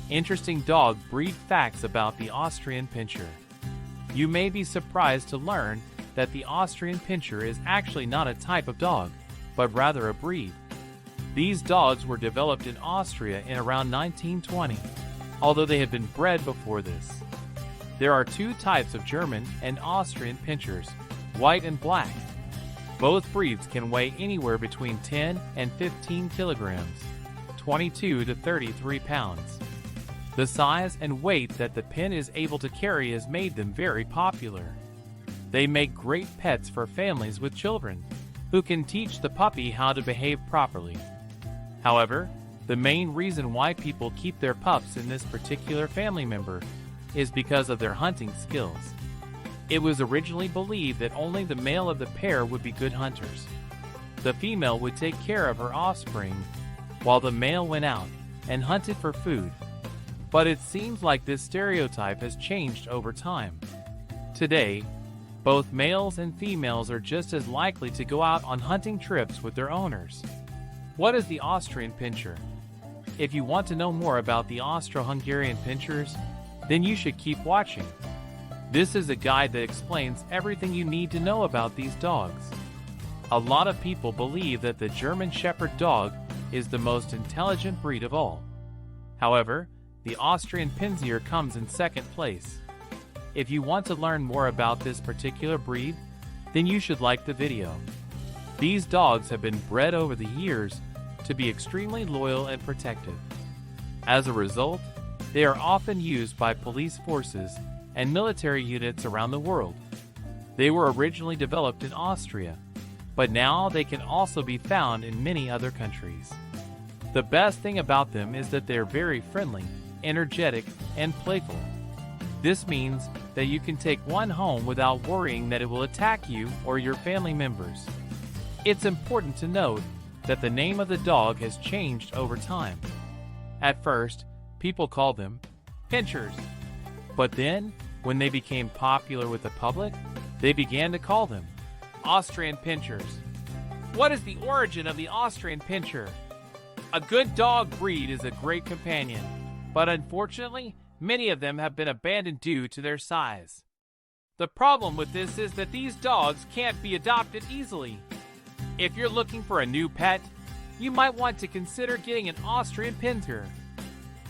Interesting dog breed facts about the Austrian Pinscher. You may be surprised to learn that the Austrian Pinscher is actually not a type of dog, but rather a breed. These dogs were developed in Austria in around 1920, although they had been bred before this. There are two types of German and Austrian Pinschers, white and black. Both breeds can weigh anywhere between 10 and 15 kilograms, 22 to 33 pounds. The size and weight that the pin is able to carry has made them very popular. They make great pets for families with children, who can teach the puppy how to behave properly. However, the main reason why people keep their pups in this particular family member is because of their hunting skills. It was originally believed that only the male of the pair would be good hunters. The female would take care of her offspring, while the male went out and hunted for food. But it seems like this stereotype has changed over time. Today, both males and females are just as likely to go out on hunting trips with their owners. What is the Austrian Pinscher? If you want to know more about the Austro-Hungarian Pinschers, then you should keep watching. This is a guide that explains everything you need to know about these dogs. A lot of people believe that the German Shepherd dog is the most intelligent breed of all. However, the Austrian Pinscher comes in second place. If you want to learn more about this particular breed, then you should like the video. These dogs have been bred over the years to be extremely loyal and protective. As a result, they are often used by police forces and military units around the world. They were originally developed in Austria, but now they can also be found in many other countries. The best thing about them is that they're very friendly, energetic, and playful. This means that you can take one home without worrying that it will attack you or your family members. It's important to note that the name of the dog has changed over time. At first, people called them Pinschers, but then, when they became popular with the public, they began to call them Austrian Pinschers. What is the origin of the Austrian Pinscher? A good dog breed is a great companion, but unfortunately, many of them have been abandoned due to their size. The problem with this is that these dogs can't be adopted easily. If you're looking for a new pet, you might want to consider getting an Austrian Pinscher.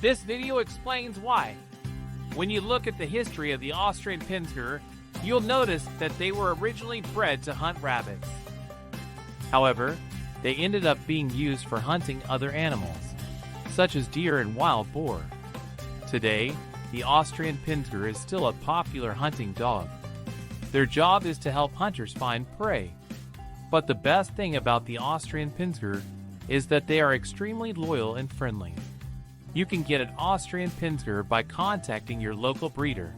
This video explains why. When you look at the history of the Austrian Pinscher, you'll notice that they were originally bred to hunt rabbits. However, they ended up being used for hunting other animals, such as deer and wild boar. Today, the Austrian Pinscher is still a popular hunting dog. Their job is to help hunters find prey. But the best thing about the Austrian Pinscher is that they are extremely loyal and friendly. You can get an Austrian Pinscher by contacting your local breeder.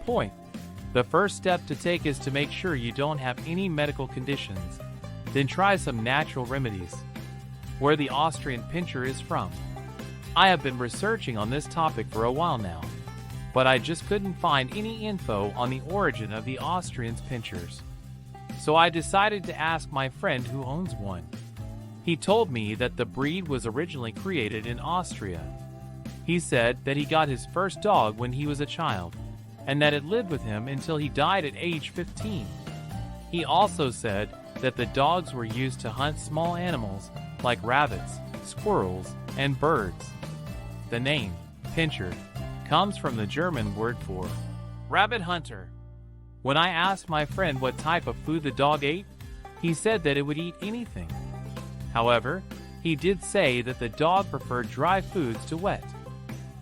Point: the first step to take is to make sure you don't have any medical conditions. Then try some natural remedies. Where the Austrian Pinscher is from. I have been researching on this topic for a while now, but I just couldn't find any info on the origin of the Austrian Pinschers. So I decided to ask my friend who owns one. He told me that the breed was originally created in Austria. He said that he got his first dog when he was a child, and that it lived with him until he died at age 15. He also said that the dogs were used to hunt small animals like rabbits, squirrels, and birds. The name, Pinscher, comes from the German word for rabbit hunter. When I asked my friend what type of food the dog ate, he said that it would eat anything. However, he did say that the dog preferred dry foods to wet.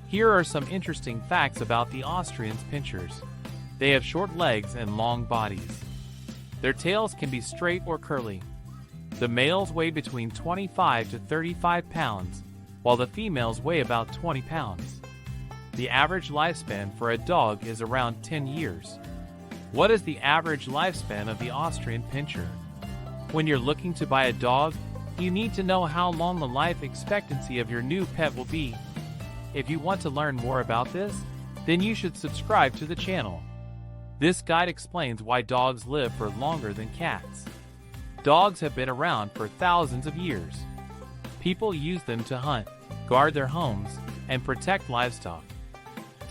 Here are some interesting facts about the Austrian Pinschers. They have short legs and long bodies. Their tails can be straight or curly. The males weigh between 25 to 35 pounds, while the females weigh about 20 pounds. The average lifespan for a dog is around 10 years. What is the average lifespan of the Austrian Pinscher? When you're looking to buy a dog, you need to know how long the life expectancy of your new pet will be. If you want to learn more about this, then you should subscribe to the channel. This guide explains why dogs live for longer than cats. Dogs have been around for thousands of years. People use them to hunt, guard their homes, and protect livestock.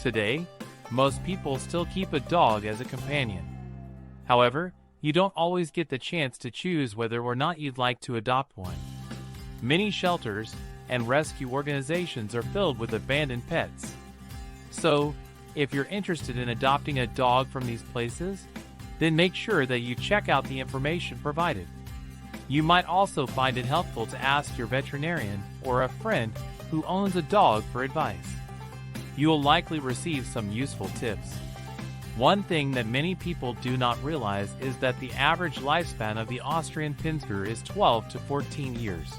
Today, most people still keep a dog as a companion. However, you don't always get the chance to choose whether or not you'd like to adopt one. Many shelters and rescue organizations are filled with abandoned pets. So, if you're interested in adopting a dog from these places, then make sure that you check out the information provided. You might also find it helpful to ask your veterinarian or a friend who owns a dog for advice. You will likely receive some useful tips. One thing that many people do not realize is that the average lifespan of the Austrian Pinscher is 12 to 14 years.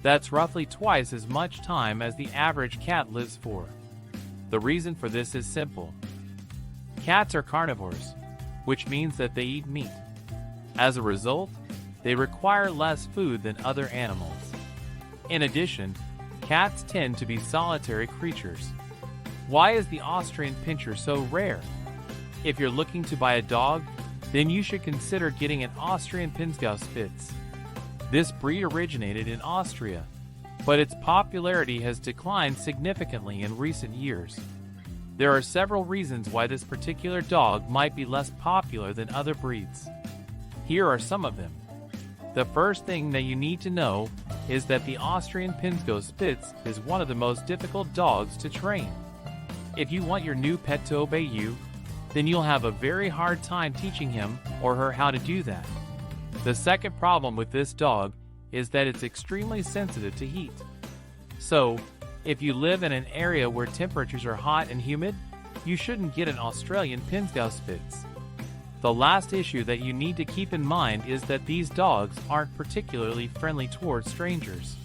That's roughly twice as much time as the average cat lives for. The reason for this is simple. Cats are carnivores, which means that they eat meat. As a result, they require less food than other animals. In addition, cats tend to be solitary creatures. Why is the Austrian Pinscher so rare? If you're looking to buy a dog, then you should consider getting an Austrian Pinscher Spitz. This breed originated in Austria, but its popularity has declined significantly in recent years. There are several reasons why this particular dog might be less popular than other breeds. Here are some of them. The first thing that you need to know is that the Austrian Pinscher Spitz is one of the most difficult dogs to train. If you want your new pet to obey you, then you'll have a very hard time teaching him or her how to do that. The second problem with this dog is that it's extremely sensitive to heat. So, if you live in an area where temperatures are hot and humid, you shouldn't get an Australian Pinscher Spitz. The last issue that you need to keep in mind is that these dogs aren't particularly friendly towards strangers.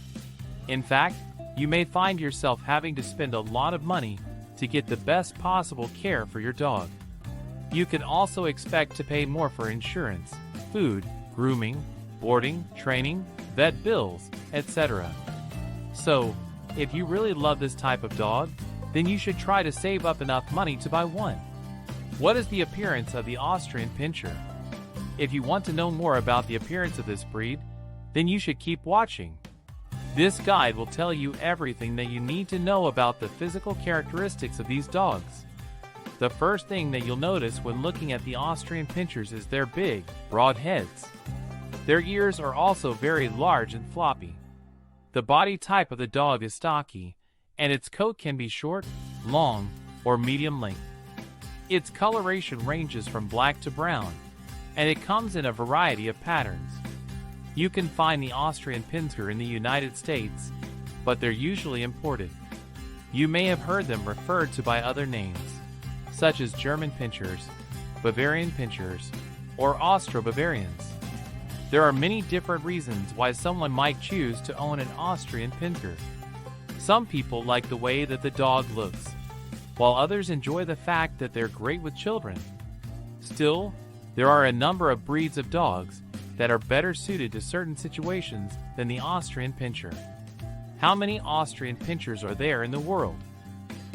In fact, you may find yourself having to spend a lot of money to get the best possible care for your dog. You can also expect to pay more for insurance, food, grooming, boarding, training, vet bills, etc. So, if you really love this type of dog, then you should try to save up enough money to buy one. What is the appearance of the Austrian Pinscher? If you want to know more about the appearance of this breed, then you should keep watching. This guide will tell you everything that you need to know about the physical characteristics of these dogs. The first thing that you'll notice when looking at the Austrian Pinschers is their big, broad heads. Their ears are also very large and floppy. The body type of the dog is stocky, and its coat can be short, long, or medium length. Its coloration ranges from black to brown, and it comes in a variety of patterns. You can find the Austrian Pinscher in the United States, but they're usually imported. You may have heard them referred to by other names, such as German Pinschers, Bavarian Pinschers, or Austro-Bavarians. There are many different reasons why someone might choose to own an Austrian Pinscher. Some people like the way that the dog looks, while others enjoy the fact that they're great with children. Still, there are a number of breeds of dogs that are better suited to certain situations than the Austrian Pinscher. How many Austrian Pinschers are there in the world?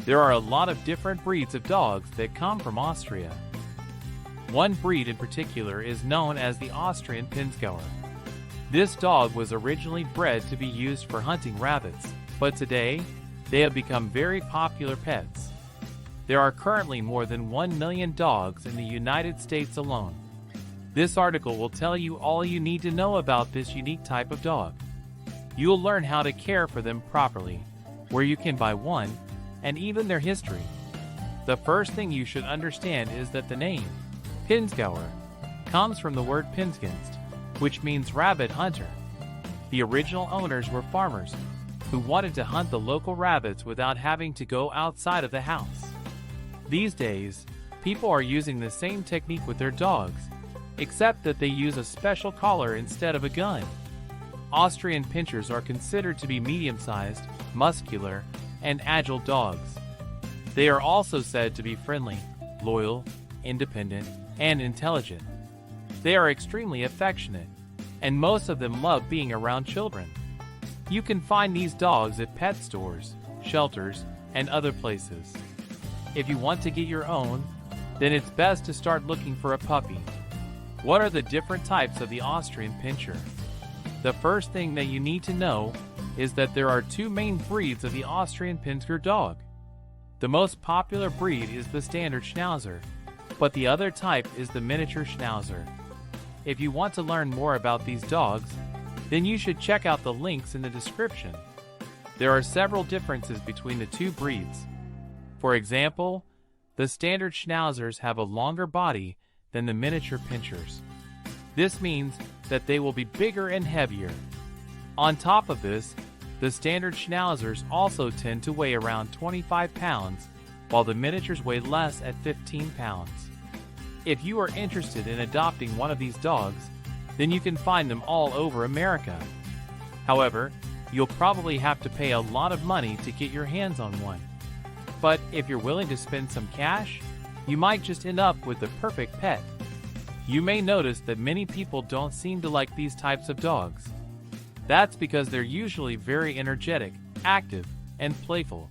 There are a lot of different breeds of dogs that come from Austria. One breed in particular is known as the Austrian Pinscher. This dog was originally bred to be used for hunting rabbits, but today, they have become very popular pets. There are currently more than 1 million dogs in the United States alone. This article will tell you all you need to know about this unique type of dog. You'll learn how to care for them properly, where you can buy one, and even their history. The first thing you should understand is that the name, Pinscher, comes from the word Pinsgenst, which means rabbit hunter. The original owners were farmers who wanted to hunt the local rabbits without having to go outside of the house. These days, people are using the same technique with their dogs, except that they use a special collar instead of a gun. Austrian Pinschers are considered to be medium-sized, muscular, and agile dogs. They are also said to be friendly, loyal, independent, and intelligent. They are extremely affectionate, and most of them love being around children. You can find these dogs at pet stores, shelters, and other places. If you want to get your own, then it's best to start looking for a puppy. What are the different types of the Austrian Pinscher? The first thing that you need to know is that there are two main breeds of the Austrian Pinscher dog. The most popular breed is the standard Schnauzer, but the other type is the miniature Schnauzer. If you want to learn more about these dogs, then you should check out the links in the description. There are several differences between the two breeds. For example, the standard Schnauzers have a longer body than the miniature Pinschers. This means that they will be bigger and heavier. On top of this, the standard Schnauzers also tend to weigh around 25 pounds, while the miniatures weigh less at 15 pounds. If you are interested in adopting one of these dogs, then you can find them all over America. However, you'll probably have to pay a lot of money to get your hands on one. But if you're willing to spend some cash, you might just end up with the perfect pet. You may notice that many people don't seem to like these types of dogs. That's because they're usually very energetic, active, and playful.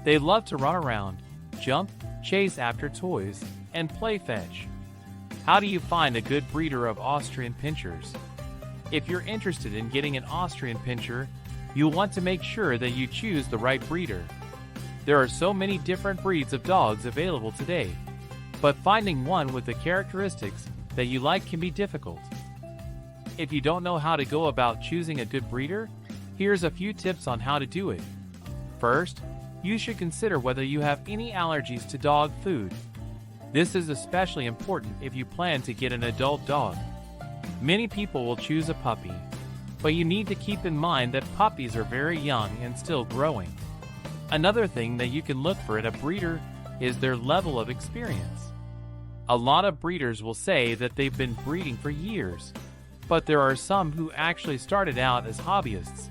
They love to run around, jump, chase after toys, and play fetch. How do you find a good breeder of Austrian Pinschers? If you're interested in getting an Austrian Pinscher, you'll want to make sure that you choose the right breeder. There are so many different breeds of dogs available today, but finding one with the characteristics that you like can be difficult. If you don't know how to go about choosing a good breeder, here's a few tips on how to do it. First, you should consider whether you have any allergies to dog food. This is especially important if you plan to get an adult dog. Many people will choose a puppy, but you need to keep in mind that puppies are very young and still growing. Another thing that you can look for in a breeder is their level of experience. A lot of breeders will say that they've been breeding for years, but there are some who actually started out as hobbyists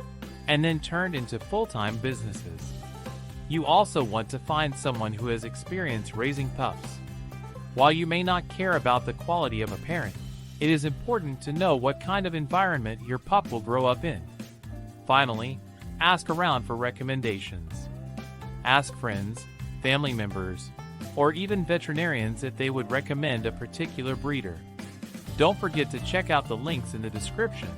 and then turned into full-time businesses. You also want to find someone who has experience raising pups. While you may not care about the quality of a parent, it is important to know what kind of environment your pup will grow up in. Finally, ask around for recommendations. Ask friends, family members, or even veterinarians if they would recommend a particular breeder. Don't forget to check out the links in the description